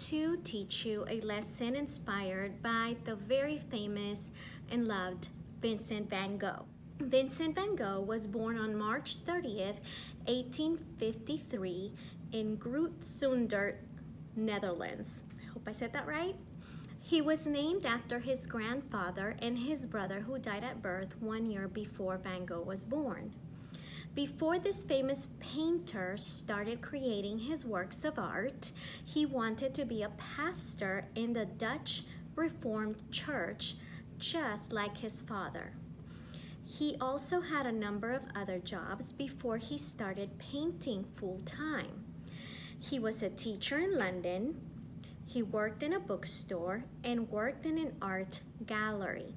to teach you a lesson inspired by the very famous and loved Vincent Van Gogh. Vincent Van Gogh was born on March 30th, 1853 in Groot-Zundert, Netherlands. I hope I said that right. He was named after his grandfather and his brother who died at birth 1 year before Van Gogh was born. Before this famous painter started creating his works of art, he wanted to be a pastor in the Dutch Reformed Church, just like his father. He also had a number of other jobs before he started painting full-time. He was a teacher in London, he worked in a bookstore, and worked in an art gallery.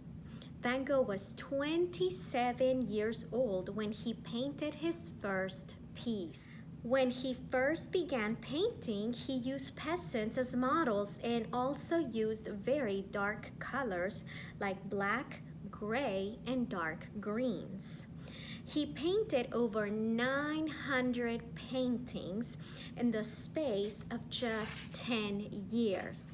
Van Gogh was 27 years old when he painted his first piece. When he first began painting, he used peasants as models and also used very dark colors like black, gray, and dark greens. He painted over 900 paintings in the space of just 10 years.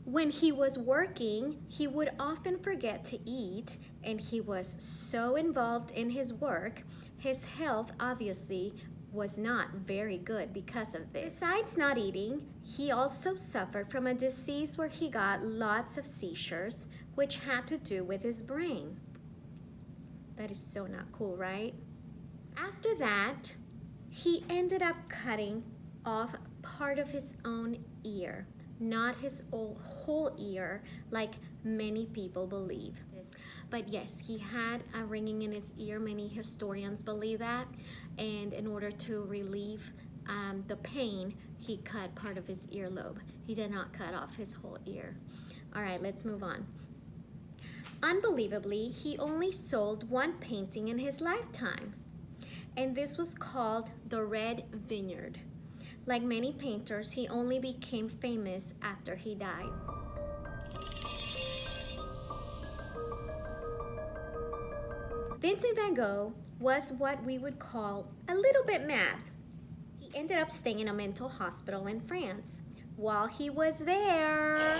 When he was working, he would often forget to eat, and he was so involved in his work, his health obviously was not very good because of this. Besides not eating, he also suffered from a disease where he got lots of seizures, which had to do with his brain. That is so not cool, right? After that, he ended up cutting off part of his own ear. Not his whole ear like many people believe. But yes, he had a ringing in his ear. Many historians believe that. And in order to relieve the pain, he cut part of his earlobe. He did not cut off his whole ear. All right, let's move on. Unbelievably, he only sold one painting in his lifetime. And this was called The Red Vineyard. Like many painters, he only became famous after he died. Vincent Van Gogh was what we would call a little bit mad. He ended up staying in a mental hospital in France. While he was there,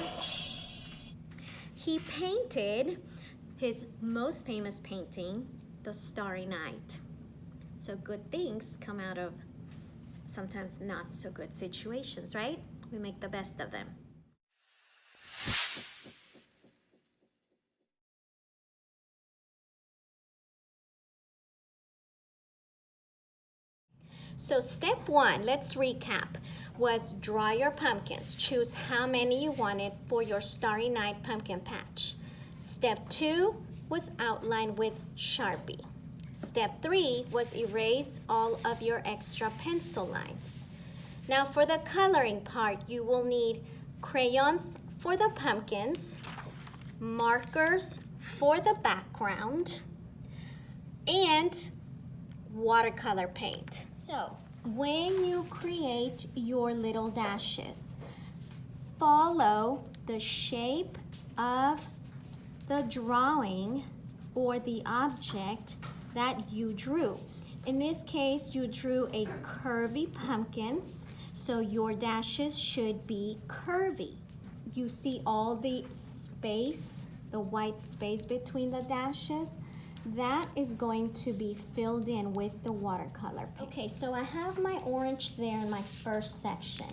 he painted his most famous painting, the Starry Night. So good things come out of sometimes not so good situations, right? We make the best of them. So step 1, let's recap, was draw your pumpkins. Choose how many you wanted for your Starry Night pumpkin patch. Step 2 was outline with Sharpie. Step 3 was erase all of your extra pencil lines. Now for the coloring part, you will need crayons for the pumpkins, markers for the background, and watercolor paint. So when you create your little dashes, follow the shape of the drawing or the object that you drew. In this case, you drew a curvy pumpkin, so your dashes should be curvy. You see all the space, the white space between the dashes? That is going to be filled in with the watercolor paint. Okay, so I have my orange there in my first section.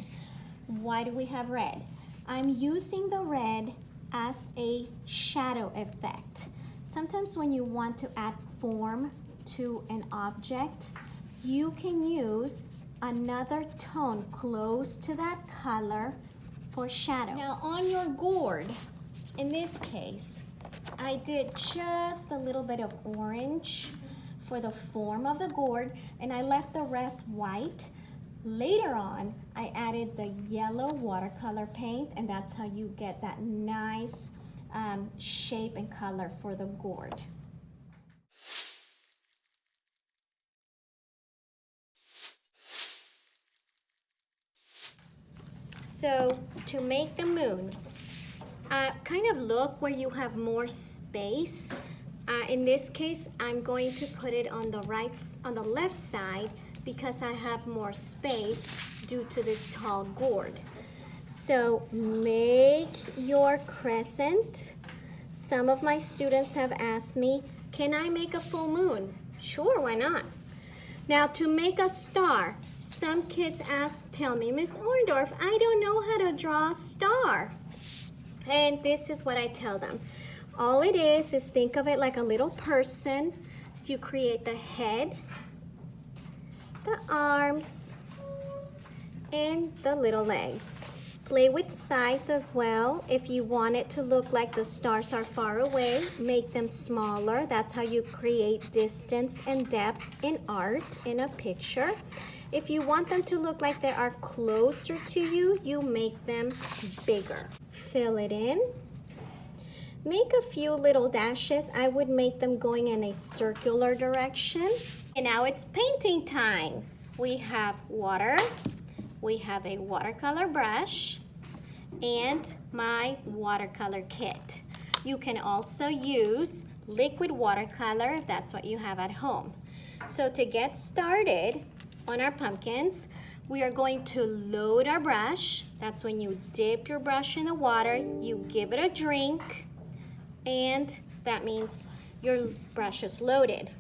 Why do we have red? I'm using the red as a shadow effect. Sometimes when you want to add form to an object, you can use another tone close to that color for shadow. Now on your gourd, in this case, I did just a little bit of orange for the form of the gourd, and I left the rest white. Later on, I added the yellow watercolor paint, and that's how you get that nice shape and color for the gourd. So to make the moon, kind of look where you have more space. In this case, I'm going to put it on the left side because I have more space due to this tall gourd. So make your crescent. Some of my students have asked me, can I make a full moon? Sure, why not? Now to make a star, some kids tell me, Miss Orndorff, I don't know how to draw a star. And this is what I tell them. All it is think of it like a little person. You create the head, the arms, and the little legs. Play with size as well. If you want it to look like the stars are far away, make them smaller. That's how you create distance and depth in art, in a picture. If you want them to look like they are closer to you, you make them bigger. Fill it in. Make a few little dashes. I would make them going in a circular direction. And now it's painting time. We have water. We have a watercolor brush and my watercolor kit. You can also use liquid watercolor if that's what you have at home. So to get started on our pumpkins, we are going to load our brush. That's when you dip your brush in the water, you give it a drink, and that means your brush is loaded.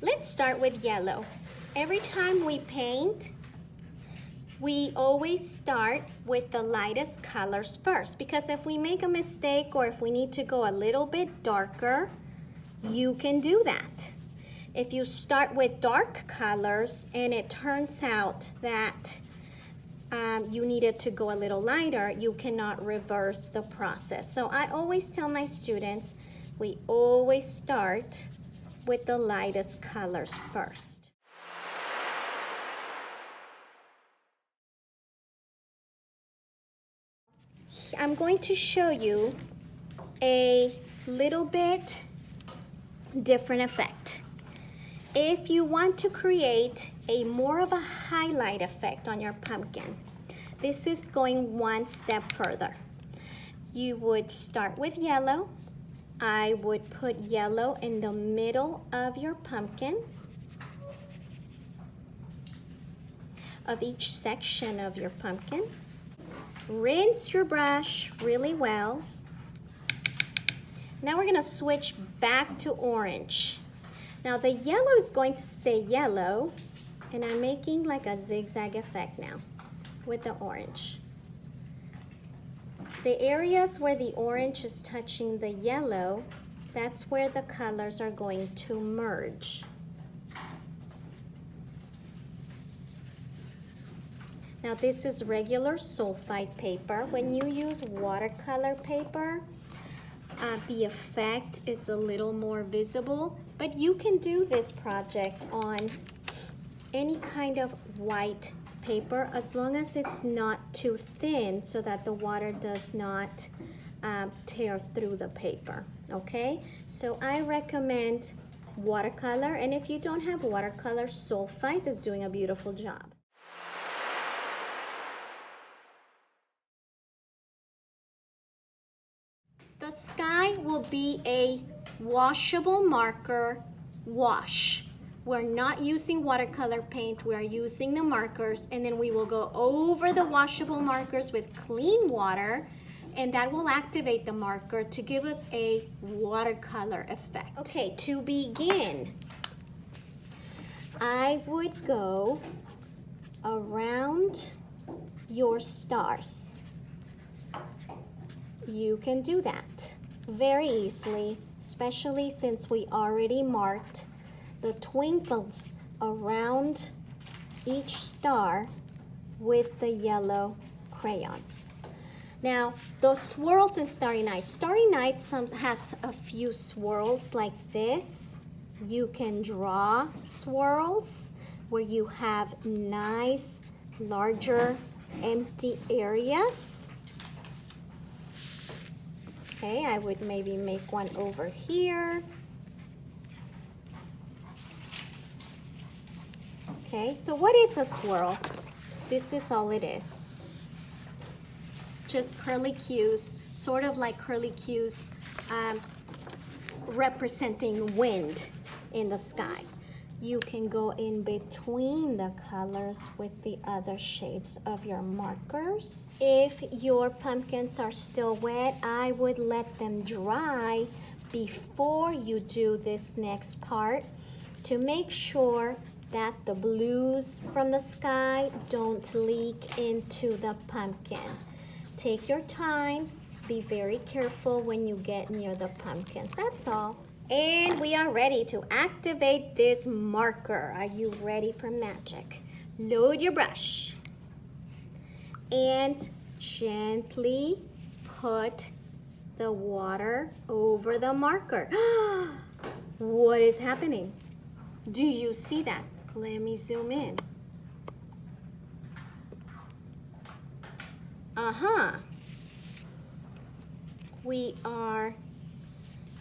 Let's start with yellow. Every time we paint, we always start with the lightest colors first, because if we make a mistake or if we need to go a little bit darker, you can do that. If you start with dark colors and it turns out that you needed to go a little lighter, you cannot reverse the process. So I always tell my students, we always start with the lightest colors first. I'm going to show you a little bit different effect. If you want to create a more of a highlight effect on your pumpkin, this is going one step further. You would start with yellow. I would put yellow in the middle of your pumpkin, of each section of your pumpkin. Rinse your brush really well. Now we're going to switch back to orange. Now the yellow is going to stay yellow, and I'm making like a zigzag effect now with the orange. The areas where the orange is touching the yellow, that's where the colors are going to merge. Now this is regular sulfite paper. When you use watercolor paper, the effect is a little more visible, but you can do this project on any kind of white paper as long as it's not too thin so that the water does not tear through the paper, okay? So I recommend watercolor, and if you don't have watercolor, sulfite is doing a beautiful job. The sky will be a washable marker wash. We're not using watercolor paint, we are using the markers, and then we will go over the washable markers with clean water, and that will activate the marker to give us a watercolor effect. Okay, to begin, I would go around your stars. You can do that very easily, especially since we already marked the twinkles around each star with the yellow crayon. Now, those swirls in Starry Night. Starry Night has a few swirls like this. You can draw swirls where you have nice, larger, empty areas. Okay, I would maybe make one over here. Okay, so what is a swirl? This is all it is. Just curlicues, sort of like curlicues representing wind in the sky. You can go in between the colors with the other shades of your markers. If your pumpkins are still wet, I would let them dry before you do this next part to make sure that the blues from the sky don't leak into the pumpkin. Take your time, be very careful when you get near the pumpkins, that's all. And we are ready to activate this marker. Are you ready for magic? Load your brush and gently put the water over the marker. What is happening? Do you see that? Let me zoom in. We are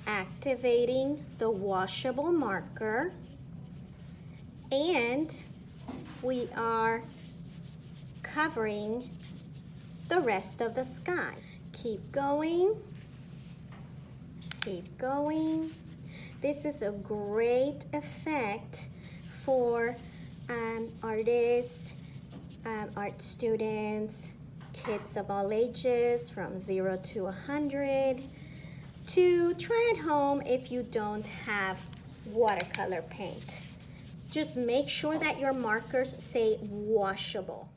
activating the washable marker, and we are covering the rest of the sky. Keep going. Keep going. This is a great effect for artists, art students, kids of all ages from 0 to 100 to try at home if you don't have watercolor paint. Just make sure that your markers say washable.